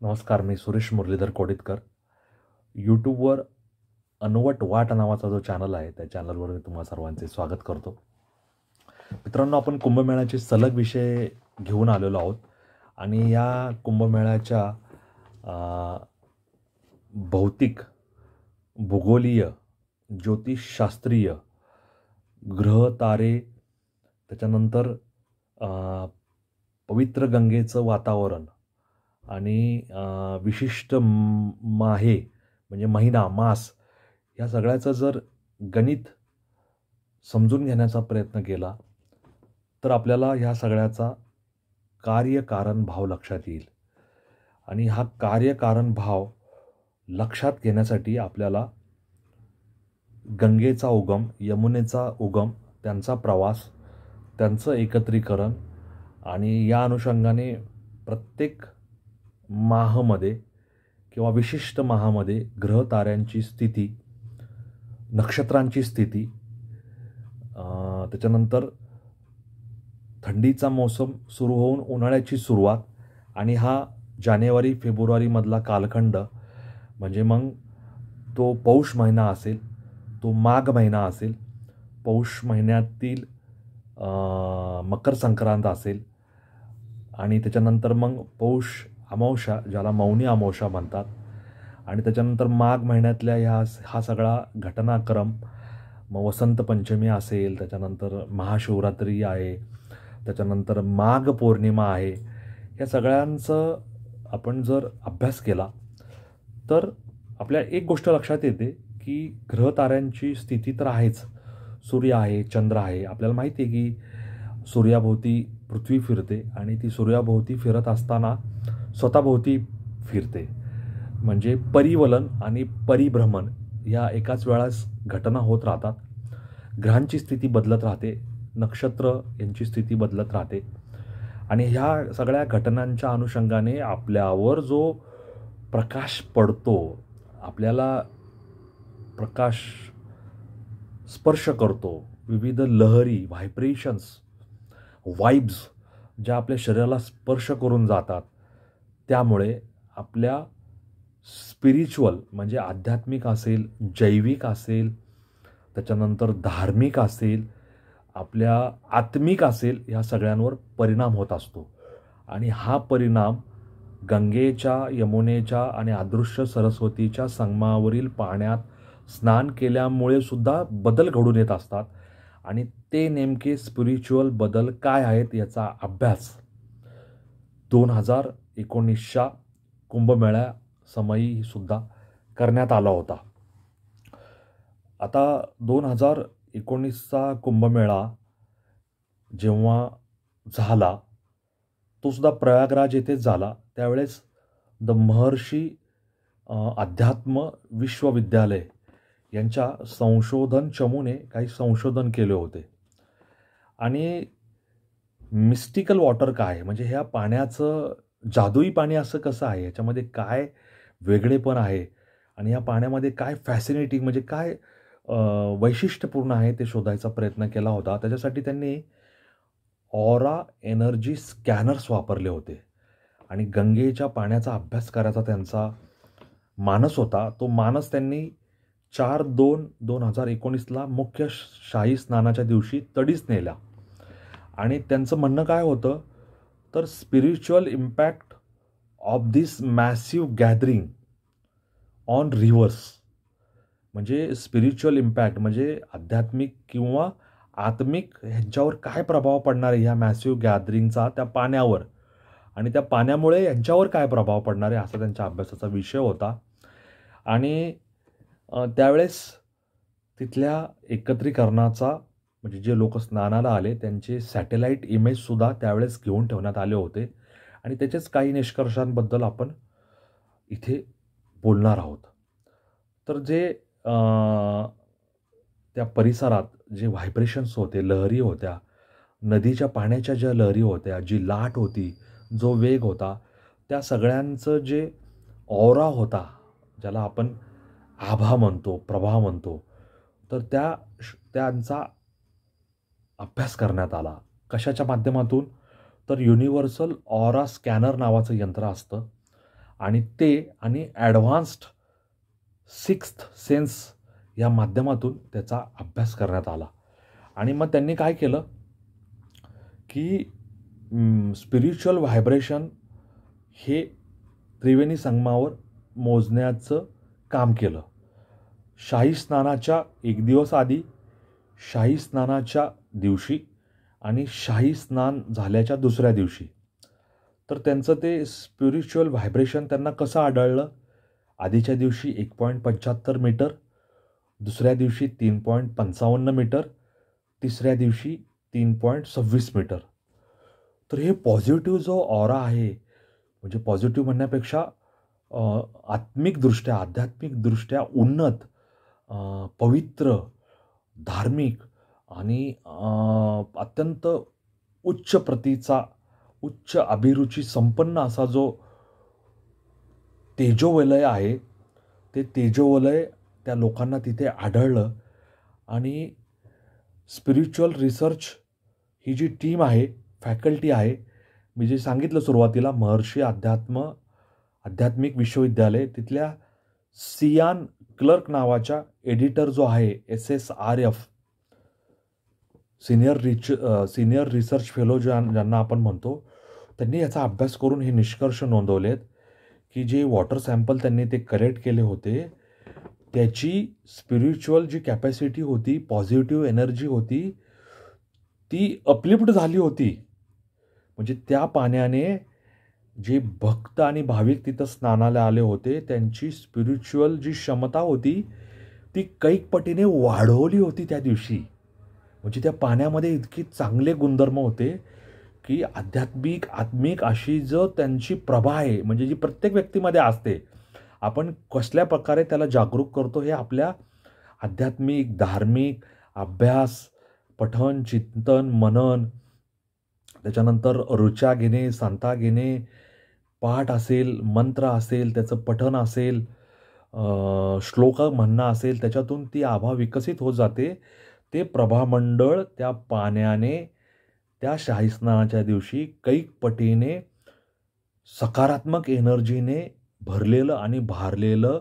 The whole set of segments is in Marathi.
नमस्कार, मी सुरेश मुरलीधर कोडितकर. यूट्यूबवर अनवट वाट नावाचा जो चॅनल आहे, त्या चॅनलवर मी तुम्हा सर्वांचे स्वागत करतो. मित्रांनो, आपण कुंभमेळ्याचे सलग विषय घेऊन आलेलो आहोत आणि या कुंभमेळ्याच्या भौतिक, भूगोलीय, ज्योतिषशास्त्रीय, ग्रह तारे, त्याच्यानंतर पवित्र गंगेचं वातावरण आणि विशिष्ट माहे म्हणजे महिना, मास, या सगळ्याचं जर गणित समजून घेण्याचा प्रयत्न केला तर आपल्याला ह्या सगळ्याचा कार्यकारण भाव लक्षात येईल. आणि हा कार्यकारण भाव लक्षात घेण्यासाठी आपल्याला गंगेचा उगम, यमुनेचा उगम, त्यांचा प्रवास, त्यांचं एकत्रीकरण आणि या अनुषंगाने प्रत्येक माहमध्ये किंवा विशिष्ट माहामध्ये ग्रह ताऱ्यांची स्थिती, नक्षत्रांची स्थिती, त्याच्यानंतर थंडीचा मोसम सुरू होऊन उन्हाळ्याची सुरुवात आणि हा जानेवारी फेब्रुवारीमधला कालखंड म्हणजे मग तो पौष महिना असेल, तो माघ महिना असेल, पौष महिन्यातील मकर संक्रांत असेल आणि त्याच्यानंतर मग पौष अमावस्या, ज्याला मौनी अमावस्या म्हणतात, आणि त्याच्यानंतर माघ महिन्यातल्या हा सगळा घटनाक्रम, मग वसंत पंचमी असेल, त्याच्यानंतर महाशिवरात्री आहे, त्याच्यानंतर माघ पौर्णिमा आहे. या सगळ्यांचं आपण जर अभ्यास केला तर आपल्या एक गोष्ट लक्षात येते की ग्रह ताऱ्यांची स्थिती तर आहेच. सूर्य आहे, चंद्र आहे. आपल्याला माहिती आहे की सूर्याभोवती पृथ्वी फिरते आणि ती सूर्याभोवती फिरत असताना स्वतःभोवती फिरते. म्हणजे परिवलन आणि परिभ्रमण या एकाच वेळास घटना होत राहतात. ग्रहांची स्थिती बदलत राहते, नक्षत्र यांची स्थिती बदलत राहते आणि ह्या सगळ्या घटनांच्या अनुषंगाने आपल्यावर जो प्रकाश पडतो, आपल्याला प्रकाश स्पर्श करतो, विविध लहरी, व्हायब्रेशन्स, वाइब्स ज्या आपल्या शरीराला स्पर्श करून जातात, त्यामुळे आपल्या स्पिरिच्युअल म्हणजे आध्यात्मिक असेल, जैविक असेल, त्याच्यानंतर धार्मिक असेल, आपल्या आत्मिक असेल, ह्या सगळ्यांवर परिणाम होत असतो. आणि हा परिणाम गंगेच्या, यमुनेच्या आणि अदृश्य सरस्वतीच्या संगमावरील पाण्यात स्नान केल्यामुळे सुद्धा बदल घडून येत असतात. आणि ते नेमके स्पिरिच्युअल बदल काय आहेत याचा अभ्यास 2019च्या कुंभमेळ्यासमयी सुद्धा करण्यात आला होता. आता 2019चा कुंभमेळा जेव्हा झाला, तो सुद्धा प्रयागराज येथेच झाला. त्यावेळेस द महर्षी अध्यात्म विश्वविद्यालय यांच्या संशोधन चमूने काही संशोधन केले होते. आणि मिस्टिकल वॉटर काय, म्हणजे ह्या पाण्याचं जादुई पाणी असं कसं आहे, ह्याच्यामध्ये काय वेगळेपण आहे आणि या पाण्यामध्ये काय फॅसिनेटिंग म्हणजे काय वैशिष्ट्यपूर्ण आहे ते शोधायचा प्रयत्न केला होता. त्याच्यासाठी त्यांनी ऑरा एनर्जी स्कॅनर्स वापरले होते आणि गंगेच्या पाण्याचा अभ्यास करायचा त्यांचा मानस होता. तो मानस त्यांनी 4/2/2019ला मुख्य शाही स्नानाच्या दिवशी तडीस नेला. आणि त्यांचं म्हणणं काय होतं, तर spiritual impact of this massive gathering on reverse, म्हणजे स्पिरिच्युअल इम्पॅक्ट म्हणजे आध्यात्मिक किंवा आत्मिक ह्यांच्यावर काय प्रभाव पडणार आहे ह्या मॅसिव्ह गॅदरिंगचा त्या पाण्यावर, आणि त्या पाण्यामुळे यांच्यावर काय प्रभाव पडणार आहे, असा त्यांच्या अभ्यासाचा विषय होता. आणि त्यावेळेस तिथल्या एकत्रीकरणाचा म्हणजे जे लोक स्नानाला आले त्यांचे सॅटेलाईट इमेजसुद्धा त्यावेळेस घेऊन ठेवण्यात आले होते आणि त्याचेच काही निष्कर्षांबद्दल आपण इथे बोलणार आहोत. तर जे त्या परिसरात जे व्हायब्रेशन्स होते, लहरी होत्या, नदीच्या पाण्याच्या ज्या लहरी होत्या, जी लाट होती, जो वेग होता, त्या सगळ्यांचं जे ऑरा होता, ज्याला आपण आभा म्हणतो, प्रभा म्हणतो, तर त्यांचा अभ्यास करण्यात आला. कशाच्या माध्यमातून, तर युनिव्हर्सल ऑरा स्कॅनर नावाचं यंत्र असतं आणि ते आणि ॲडव्हान्स्ड सिक्स्थ सेन्स या माध्यमातून त्याचा अभ्यास करण्यात आला. आणि मग त्यांनी काय केलं की स्पिरिच्युअल व्हायब्रेशन हे त्रिवेणी संगमावर मोजण्याचं काम केलं. शाही स्नानाच्या एक दिवस आधी, शाही स्नानाच्या दिवशी आणि शाही स्नान झाल्याच्या दुसऱ्या दिवशी. तर त्यांचं ते स्पिरिच्युअल व्हायब्रेशन त्यांना कसं आढळलं? आधीच्या दिवशी 1.75 मीटर, दुसऱ्या दिवशी 3.55 मीटर, तिसऱ्या दिवशी 3.26 मीटर. तर हे पॉझिटिव्ह जो ऑरा आहे, म्हणजे पॉझिटिव्ह म्हणण्यापेक्षा आत्मिकदृष्ट्या, आध्यात्मिकदृष्ट्या उन्नत, पवित्र, धार्मिक आणि अत्यंत उच्च प्रतीचा, उच्च अभिरुची संपन्न असा जो तेजोवलय आहे, ते तेजोवलय त्या लोकांना तिथे आढळलं. आणि स्पिरिच्युअल रिसर्च ही जी टीम आहे, फॅकल्टी आहे, मी जे सांगितलं सुरुवातीला महर्षी आध्यात्मिक विश्वविद्यालय, तिथल्या सियान क्लर्क नावाच्या एडिटर जो आहे, SSRF सिनियर रिसर्च फेलो ज्यांना आपण म्हणतो, त्यांनी याचा अभ्यास करून हे निष्कर्ष नोंदवलेत की जे वॉटर सॅम्पल त्यांनी ते कलेक्ट केले होते, त्याची स्पिरिच्युअल जी कॅपॅसिटी होती, पॉझिटिव्ह एनर्जी होती, ती अपलिफ्ट झाली होती. म्हणजे त्या पाण्याने जे भक्त आणि भाविक तिथं स्नानाला आले होते, त्यांची स्पिरिच्युअल जी क्षमता होती ती कैक पटीने वाढवली होती त्या दिवशी. म्हणजे त्या पाण्यामध्ये इतकी चांगले गुणधर्म होते की आत्मिक अशी जो त्यांची प्रभा आहे, म्हणजे जी प्रत्येक व्यक्तीमध्ये असते, आपण कसल्या प्रकारे त्याला जागरूक करतो हे आपल्या आध्यात्मिक, धार्मिक अभ्यास, पठन, चिंतन, मनन, त्याच्यानंतर ऋचा घेणे, सांता घेणे, पाठ असेल, मंत्र असेल, त्याचं पठन असेल, श्लोक म्हणणं असेल, त्याच्यातून ती आभा विकसित होत जाते. ते प्रभामंडळ त्या पाण्याने त्या शाही स्नानाच्या दिवशी कैक पटीने सकारात्मक एनर्जीने भरलेलं आणि भारलेलं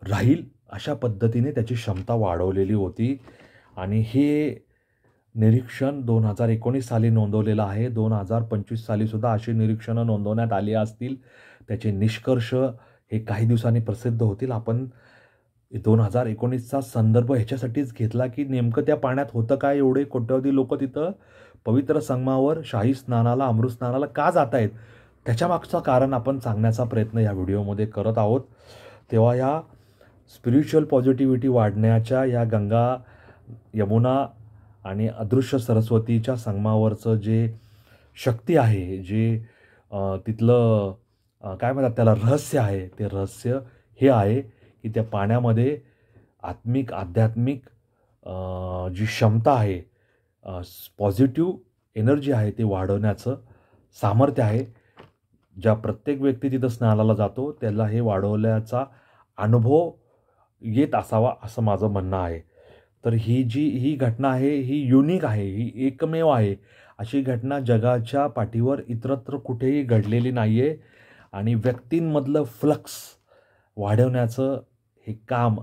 राहील, अशा पद्धतीने त्याची क्षमता वाढवलेली होती. आणि हे निरीक्षण 2019 साली नोंदवलेलं आहे. 2025 सालीसुद्धा अशी निरीक्षणं नोंदवण्यात आली असतील. त्याचे निष्कर्ष हे काही दिवसांनी प्रसिद्ध होतील. आपण 2019चा संदर्भ ह्याच्यासाठीच घेतला की नेमकं त्या पाण्यात होतं काय, एवढे कोट्यवधी लोक तिथं पवित्र संगमावर शाही स्नानाला, अमृत स्नानाला का जात आहेत, त्याच्यामागचं कारण आपण सांगण्याचा प्रयत्न या व्हिडिओमध्ये करत आहोत. तेव्हा या स्पिरिच्युअल पॉझिटिव्हिटी वाढण्याच्या या गंगा, यमुना आणि अदृश्य सरस्वतीच्या संगमावरचं जे शक्ती आहे, जे तिथलं काय म्हणतात त्याला रहस्य आहे, ते रहस्य हे आहे की त्या पाण्यामध्ये आध्यात्मिक जी क्षमता आहे, पॉझिटिव्ह एनर्जी आहे, ते वाढवण्याचं सामर्थ्य आहे. ज्या प्रत्येक व्यक्ती तिथं स्नानाला जातो त्याला हे वाढवल्याचा अनुभव येत असावा, असं माझं म्हणणं आहे. तर ही घटना आहे, ही युनिक आहे, ही एकमेव आहे. अशी घटना जगाच्या पाठीवर इतरत्र कुठेही घडलेली नाही आहे. आणि व्यक्तींमधलं फ्लक्स वाढवण्याचं हे काम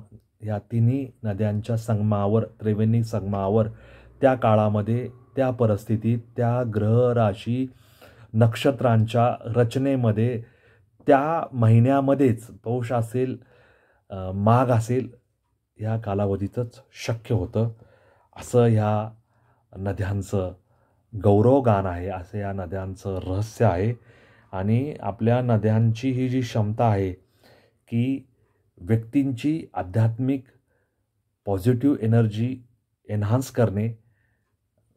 या तिन्ही नद्यांच्या संगमावर, त्रिवेणी संगमावर, त्या काळामध्ये, त्या परिस्थितीत, त्या ग्रहराशी नक्षत्रांच्या रचनेमध्ये, त्या महिन्यामध्येच, पौष असेल, माघ असेल, ह्या कालावधीतच शक्य होतं. असं ह्या नद्यांचं गौरवगान आहे, असं या नद्यांचं रहस्य आहे. आणि आपल्या नद्यांची ही जी क्षमता आहे की व्यक्तींची आध्यात्मिक पॉझिटिव्ह एनर्जी एन्हान्स करणे,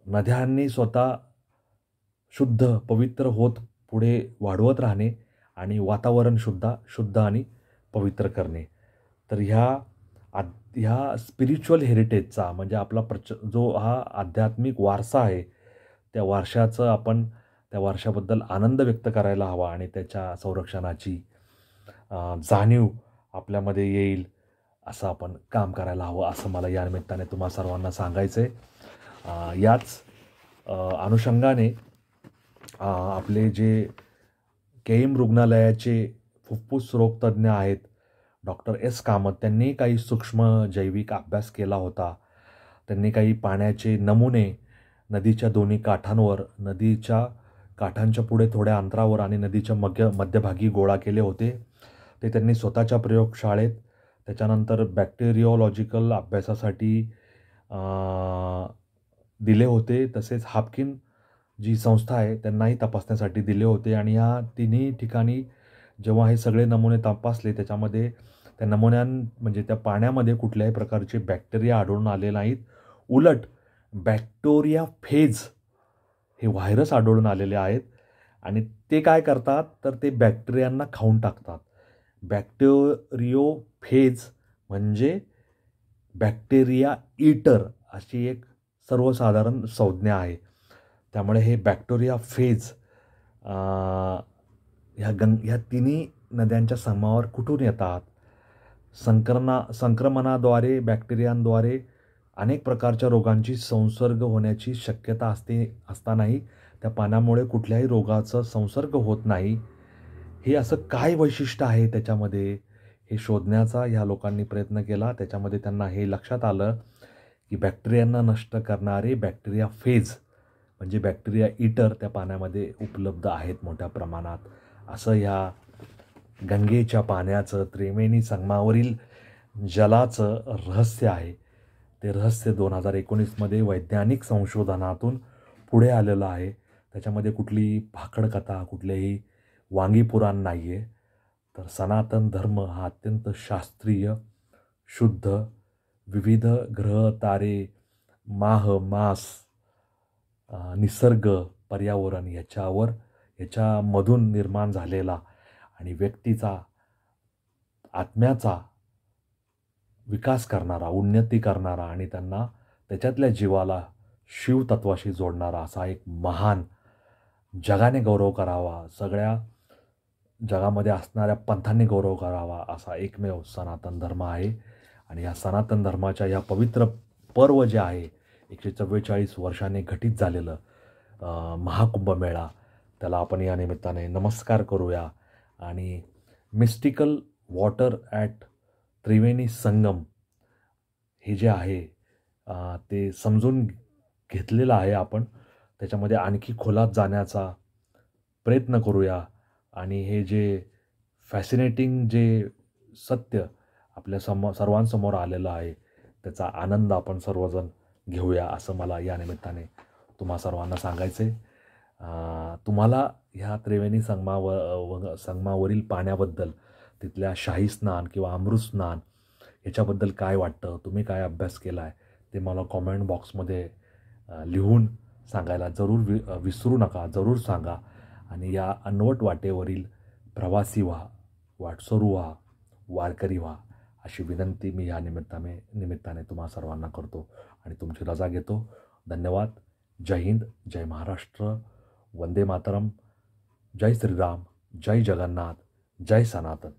नद्यांनी स्वतः शुद्ध, पवित्र होत पुढे वाढवत राहणे आणि वातावरणसुद्धा शुद्ध आणि पवित्र करणे. तर ह्या स्पिरिच्युअल हेरिटेजचा, म्हणजे आपला जो हा आध्यात्मिक वारसा आहे, त्या वारशाबद्दल आनंद व्यक्त करायला हवा आणि त्याच्या संरक्षणाची जाणीव आपल्यामध्ये येईल असं आपण काम करायला हवं, असं मला या निमित्ताने तुम्हा सर्वांना सांगायचं आहे. याच अनुषंगाने आपले जे KM रुग्णालयाचे फुफ्फुस रोगतज्ञ आहेत डॉक्टर एस कामत, त्यांनी काही सूक्ष्म जैविक अभ्यास केला होता. त्यांनी काही पाण्याचे नमुने नदीच्या दोन्ही काठांवर, नदीच्या काठांच्या पुढे थोड्या अंतरावर आणि नदीच्या मध्यभागी गोळा केले होते. ते त्यांनी स्वतःच्या प्रयोगशाळेत त्याच्यानंतर बॅक्टेरिओलॉजिकल अभ्यासासाठी दिले होते. तसेच हाफकिन जी संस्था आहे त्यांनाही तपासण्यासाठी दिले होते. आणि या तिन्ही ठिकाणी जेव्हा हे सगळे नमुने तपासले, त्याच्यामध्ये त्या म्हणजे त्या पाण्यामध्ये कुठल्याही प्रकारचे बॅक्टेरिया आढळून आले नाहीत. उलट बॅक्टेरिया फेज हे व्हायरस आढळून आलेले आहेत. आणि ते काय करतात तर ते बॅक्टेरियांना खाऊन टाकतात. बॅक्टेरियोफेज म्हणजे बॅक्टेरिया ईटर अशी एक सर्वसाधारण संज्ञा आहे. त्यामुळे हे बॅक्टेरिया फेज ह्या तिन्ही नद्यांच्या संगमावर कुठून येतात? संक्रमणाद्वारे, बॅक्टेरियांद्वारे अनेक प्रकारच्या रोगांची संसर्ग होण्याची शक्यता असतानाही त्या पाण्यामुळे कुठल्याही रोगाचा संसर्ग होत नाही. हे असं काय वैशिष्ट्य आहे त्याच्यामध्ये, हे शोधण्याचा ह्या लोकांनी प्रयत्न केला. त्याच्यामध्ये त्यांना हे लक्षात आलं की बॅक्टेरियांना नष्ट करणारे बॅक्टेरिया फेज म्हणजे बॅक्टेरिया ईटर त्या पाण्यामध्ये उपलब्ध आहेत मोठ्या प्रमाणात. असं ह्या गंगेच्या पाण्याचं, त्रिवेणी संगमावरील जलाचं रहस्य आहे. ते रहस्य 2019मध्ये वैज्ञानिक संशोधनातून पुढे आलेलं आहे. त्याच्यामध्ये कुठलीही भाकड कथा, कुठलेही वांगी पुराण नाही आहे. तर सनातन धर्म हा अत्यंत शास्त्रीय, शुद्ध, विविध ग्रह, तारे, मास, निसर्ग, पर्यावरण याच्यामधून निर्माण झालेला आणि व्यक्तीचा, आत्म्याचा विकास करणारा, उन्नती करणारा आणि त्यांना त्याच्यातल्या जीवाला शिवतत्वाशी जोडणारा असा एक महान, जगाने गौरव करावा, सगळ्या जगामध्ये असणाऱ्या पंथांनी गौरव करावा असा एकमेव सनातन धर्म आहे. आणि या सनातन धर्माच्या या पवित्र पर्व जे आहे 144 वर्षांनी घटित झालेलं महाकुंभमेळा, त्याला आपण या निमित्ताने नमस्कार करूया. आणि mystical water at Triveni Sangam हे जे आहे ते समजून घेतलेलं आहे आपण. त्याच्यामध्ये आणखी खोलात जाण्याचा प्रयत्न करूया. आणि हे जे फॅसिनेटिंग जे सत्य आपल्या सर्वांसमोर आलेलं आहे त्याचा आनंद आपण सर्वजण घेऊया असं मला या निमित्ताने तुम्हा सर्वांना सांगायचं आहे. तुम्हाला ह्या त्रिवेणी संगमावरील पाण्याबद्दल, तिथल्या शाही स्नान किंवा अमृत स्नान याच्याबद्दल काय वाटतं, तुम्ही काय अभ्यास केला आहे ते मला कॉमेंट बॉक्समध्ये लिहून सांगायला जरूर विसरू नका, जरूर सांगा. आणि या अनवट वाटेवरील प्रवासी व्हा, वाटसरू व्हा, वारकरी व्हा अशी विनंती मी या निमित्ताने तुम्हा सर्वांना करतो आणि तुमची रजा घेतो. धन्यवाद. जय हिंद, जय महाराष्ट्र, वंदे मातरम, जय श्रीराम, जय जगन्नाथ, जय सनातन.